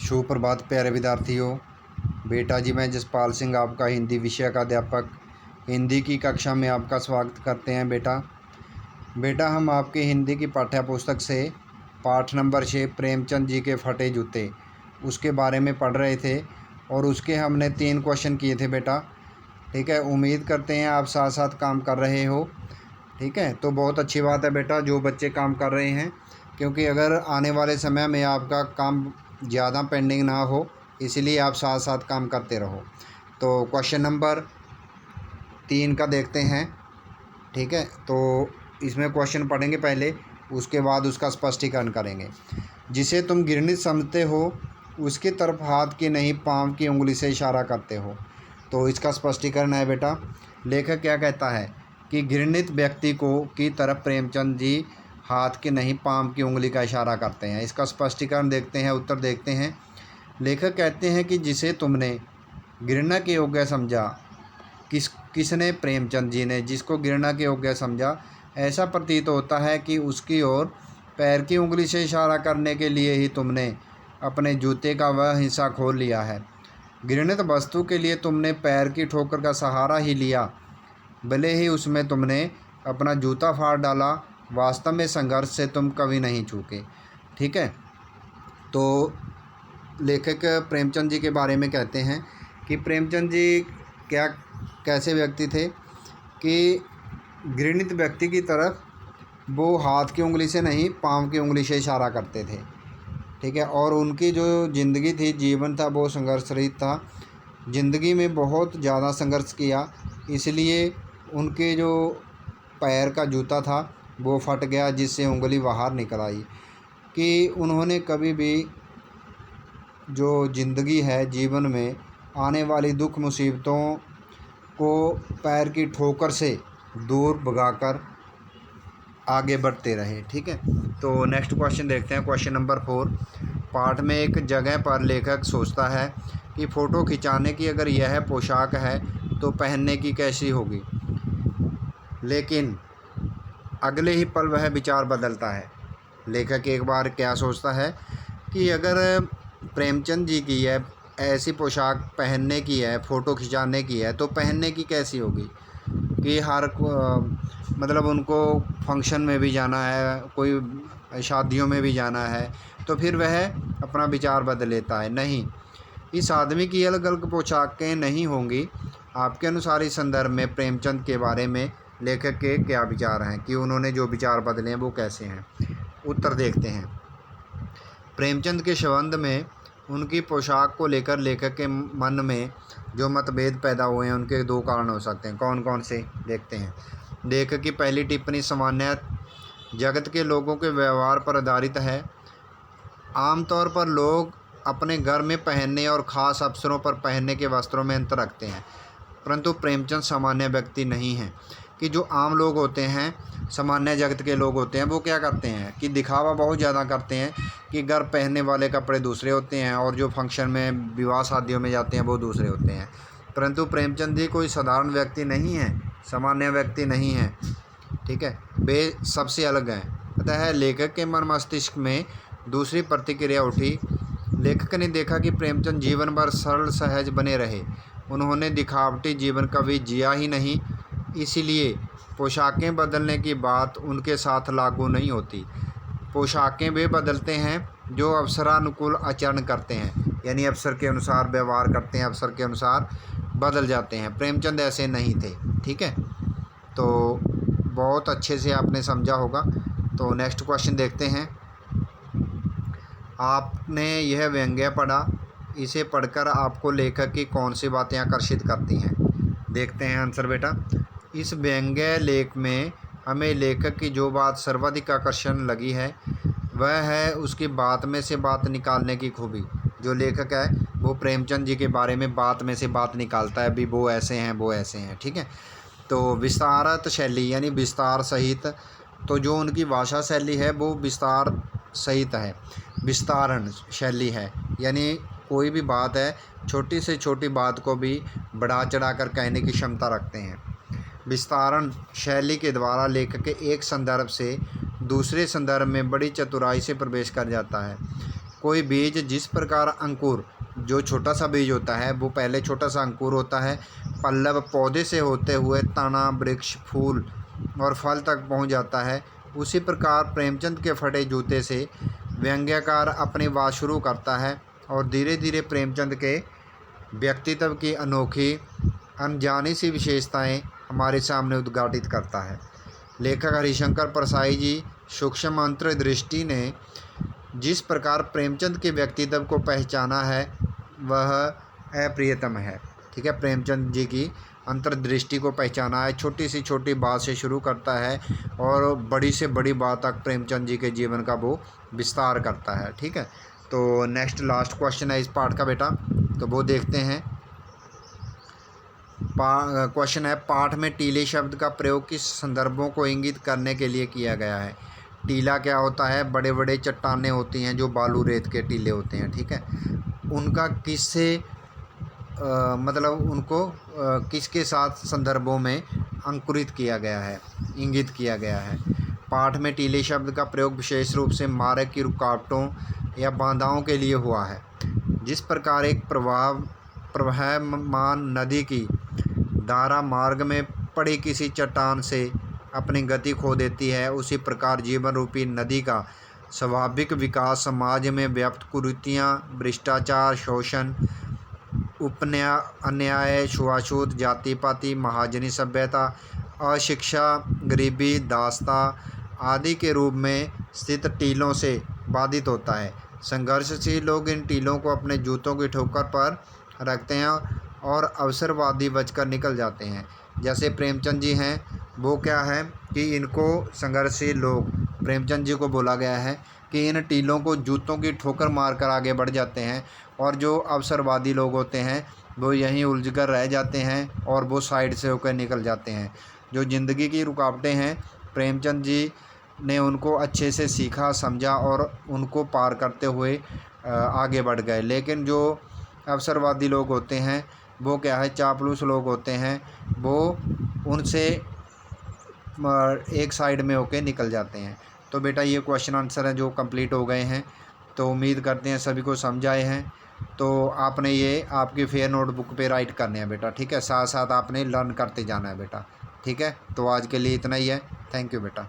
सुप्रभात प्यारे विद्यार्थियों। बेटा जी, मैं जसपाल सिंह आपका हिंदी विषय का अध्यापक हिंदी की कक्षा में आपका स्वागत करते हैं। बेटा हम आपके हिंदी की पाठ्य पुस्तक से पाठ नंबर 6 प्रेमचंद जी के फटे जूते उसके बारे में पढ़ रहे थे और उसके हमने 3 क्वेश्चन किए थे बेटा। ठीक है, उम्मीद करते हैं आप साथ साथ काम कर रहे हो। ठीक है, तो बहुत अच्छी बात है बेटा जो बच्चे काम कर रहे हैं, क्योंकि अगर आने वाले समय में आपका काम ज़्यादा पेंडिंग ना हो, इसलिए आप साथ साथ काम करते रहो। तो क्वेश्चन नंबर 3 का देखते हैं। ठीक है, तो इसमें क्वेश्चन पढ़ेंगे पहले, उसके बाद उसका स्पष्टीकरण करेंगे। जिसे तुम घृणित समझते हो उसकी तरफ हाथ की नहीं पाँव की उंगली से इशारा करते हो। तो इसका स्पष्टीकरण है बेटा, लेखक क्या कहता है कि घृणित व्यक्ति को की तरफ प्रेमचंद जी हाथ की नहीं पाँव की उंगली का इशारा करते हैं। इसका स्पष्टीकरण देखते हैं, उत्तर देखते हैं। लेखक कहते हैं कि जिसे तुमने घृणा के योग्य समझा, किसने? प्रेमचंद जी ने। जिसको घृणा के योग्य समझा, ऐसा प्रतीत होता है कि उसकी ओर पैर की उंगली से इशारा करने के लिए ही तुमने अपने जूते का वह हिस्सा खोल लिया है। घृणित वस्तु के लिए तुमने पैर की ठोकर का सहारा ही लिया, भले ही उसमें तुमने अपना जूता फाड़ डाला। वास्तव में संघर्ष से तुम कभी नहीं चूके। ठीक है, तो लेखक प्रेमचंद जी के बारे में कहते हैं कि प्रेमचंद जी कैसे व्यक्ति थे कि घृणित व्यक्ति की तरफ वो हाथ की उंगली से नहीं पाँव की उंगली से इशारा करते थे। ठीक है, और उनकी जो ज़िंदगी थी, जीवन था, वो संघर्ष रहित था। ज़िंदगी में बहुत ज़्यादा संघर्ष किया, इसलिए उनके जो पैर का जूता था वो फट गया, जिससे उंगली बाहर निकल आई। कि उन्होंने कभी भी जो ज़िंदगी है, जीवन में आने वाली दुख मुसीबतों को पैर की ठोकर से दूर भगाकर आगे बढ़ते रहे। ठीक है, तो नेक्स्ट क्वेश्चन देखते हैं, क्वेश्चन नंबर 4। पाठ में एक जगह पर लेखक सोचता है कि फ़ोटो खिंचाने की अगर यह पोशाक है तो पहनने की कैसी होगी, लेकिन अगले ही पल वह विचार बदलता है। लेखक एक बार क्या सोचता है कि अगर प्रेमचंद जी की है ऐसी पोशाक पहनने की है, फ़ोटो खिंचाने की है, तो पहनने की कैसी होगी। कि मतलब उनको फंक्शन में भी जाना है, कोई शादियों में भी जाना है, तो फिर वह अपना विचार बदल लेता है। नहीं, इस आदमी की अलग अलग पोशाकें नहीं होंगी। आपके अनुसार इस संदर्भ में प्रेमचंद के बारे में लेखक के क्या विचार हैं, कि उन्होंने जो विचार बदले हैं वो कैसे हैं। उत्तर देखते हैं। प्रेमचंद के संबंध में उनकी पोशाक को लेकर लेखक के मन में जो मतभेद पैदा हुए हैं, उनके 2 कारण हो सकते हैं। कौन कौन से देखते हैं। लेखक की पहली टिप्पणी सामान्य जगत के लोगों के व्यवहार पर आधारित है। आमतौर पर लोग अपने घर में पहनने और ख़ास अवसरों पर पहनने के वस्त्रों में अंतर रखते हैं, परंतु प्रेमचंद सामान्य व्यक्ति नहीं हैं। कि जो आम लोग होते हैं, सामान्य जगत के लोग होते हैं, वो क्या करते हैं कि दिखावा बहुत ज़्यादा करते हैं, कि घर पहनने वाले कपड़े दूसरे होते हैं और जो फंक्शन में, विवाह शादियों में जाते हैं वो दूसरे होते हैं। परंतु प्रेमचंद जी कोई साधारण व्यक्ति नहीं है, सामान्य व्यक्ति नहीं है। ठीक है, वे सबसे अलग हैं। अतः लेखक के मन मस्तिष्क में दूसरी प्रतिक्रिया उठी। लेखक ने देखा कि प्रेमचंद जीवन भर सरल सहज बने रहे, उन्होंने दिखावटी जीवन कभी जिया ही नहीं, इसलिए पोशाकें बदलने की बात उनके साथ लागू नहीं होती। पोशाकें वे बदलते हैं जो अवसरानुकूल आचरण करते हैं, यानी अवसर के अनुसार व्यवहार करते हैं, अवसर के अनुसार बदल जाते हैं। प्रेमचंद ऐसे नहीं थे। ठीक है, तो बहुत अच्छे से आपने समझा होगा। तो नेक्स्ट क्वेश्चन देखते हैं। आपने यह व्यंग्य पढ़ा, इसे पढ़कर आपको लेखक की कौन सी बातें आकर्षित करती हैं। देखते हैं आंसर बेटा। इस व्यंग्य लेख में हमें लेखक की जो बात सर्वाधिक आकर्षण लगी है, वह है उसकी बात में से बात निकालने की खूबी। जो लेखक है वो प्रेमचंद जी के बारे में बात में से बात निकालता है, भी वो ऐसे हैं, वो ऐसे हैं। ठीक है, तो विस्तारत शैली यानी विस्तार सहित, तो जो उनकी भाषा शैली है वो विस्तार सहित है, विस्तारण शैली है। यानी कोई भी बात है, छोटी से छोटी बात को भी बढ़ा चढ़ा कर कहने की क्षमता रखते हैं। विस्तारण शैली के द्वारा लेखक के एक संदर्भ से दूसरे संदर्भ में बड़ी चतुराई से प्रवेश कर जाता है। कोई बीज जिस प्रकार अंकुर, जो छोटा सा बीज होता है वो पहले छोटा सा अंकुर होता है, पल्लव पौधे से होते हुए तना, वृक्ष, फूल और फल तक पहुंच जाता है, उसी प्रकार प्रेमचंद के फटे जूते से व्यंग्यकार अपनी बात शुरू करता है और धीरे धीरे प्रेमचंद के व्यक्तित्व की अनोखी अनजानी सी विशेषताएं हमारे सामने उद्घाटित करता है। लेखक हरिशंकर परसाई जी सूक्ष्म अंतर्दृष्टि ने जिस प्रकार प्रेमचंद के व्यक्तित्व को पहचाना है वह अप्रियतम है। ठीक है, प्रेमचंद जी की अंतर्दृष्टि को पहचाना है। छोटी सी छोटी बात से शुरू करता है और बड़ी से बड़ी बात तक प्रेमचंद जी के जीवन का वो विस्तार करता है। ठीक है, तो नेक्स्ट लास्ट क्वेश्चन है इस पार्ट का बेटा, तो वो देखते हैं। क्वेश्चन है, पाठ में टीले शब्द का प्रयोग किस संदर्भों को इंगित करने के लिए किया गया है। टीला क्या होता है, बड़े बड़े चट्टानें होती हैं जो बालू रेत के टीले होते हैं। ठीक है, उनका किससे मतलब उनको किसके साथ संदर्भों में अंकुरित किया गया है, इंगित किया गया है। पाठ में टीले शब्द का प्रयोग विशेष रूप से मार्ग की रुकावटों या बाधाओं के लिए हुआ है। जिस प्रकार एक प्रवहमान नदी की धारा मार्ग में पड़ी किसी चट्टान से अपनी गति खो देती है, उसी प्रकार जीवन रूपी नदी का स्वाभाविक विकास समाज में व्याप्त कुरीतियाँ, भ्रष्टाचार, शोषण, अन्याय, छुआछूत, जाति पाति, महाजनी सभ्यता, अशिक्षा, गरीबी, दासता आदि के रूप में स्थित टीलों से बाधित होता है। संघर्षशील लोग इन टीलों को अपने जूतों की ठोकर पर रखते हैं और अवसरवादी बचकर निकल जाते हैं। जैसे प्रेमचंद जी हैं, वो क्या है कि इनको संघर्षशील लोग, प्रेमचंद जी को बोला गया है कि इन टीलों को जूतों की ठोकर मारकर आगे बढ़ जाते हैं, और जो अवसरवादी लोग होते हैं वो यहीं उलझकर रह जाते हैं और वो साइड से होकर निकल जाते हैं। जो ज़िंदगी की रुकावटें हैं, प्रेमचंद जी ने उनको अच्छे से सीखा, समझा और उनको पार करते हुए आगे बढ़ गए। लेकिन जो अवसरवादी लोग होते हैं वो क्या है, चापलूस लोग होते हैं, वो उनसे एक साइड में होके निकल जाते हैं। तो बेटा ये क्वेश्चन आंसर हैं जो कंप्लीट हो गए हैं, तो उम्मीद करते हैं सभी को समझ आए हैं। तो आपने ये आपकी फेयर नोटबुक पे राइट करने हैं बेटा। ठीक है, साथ साथ आपने लर्न करते जाना है बेटा। ठीक है, तो आज के लिए इतना ही है। थैंक यू बेटा।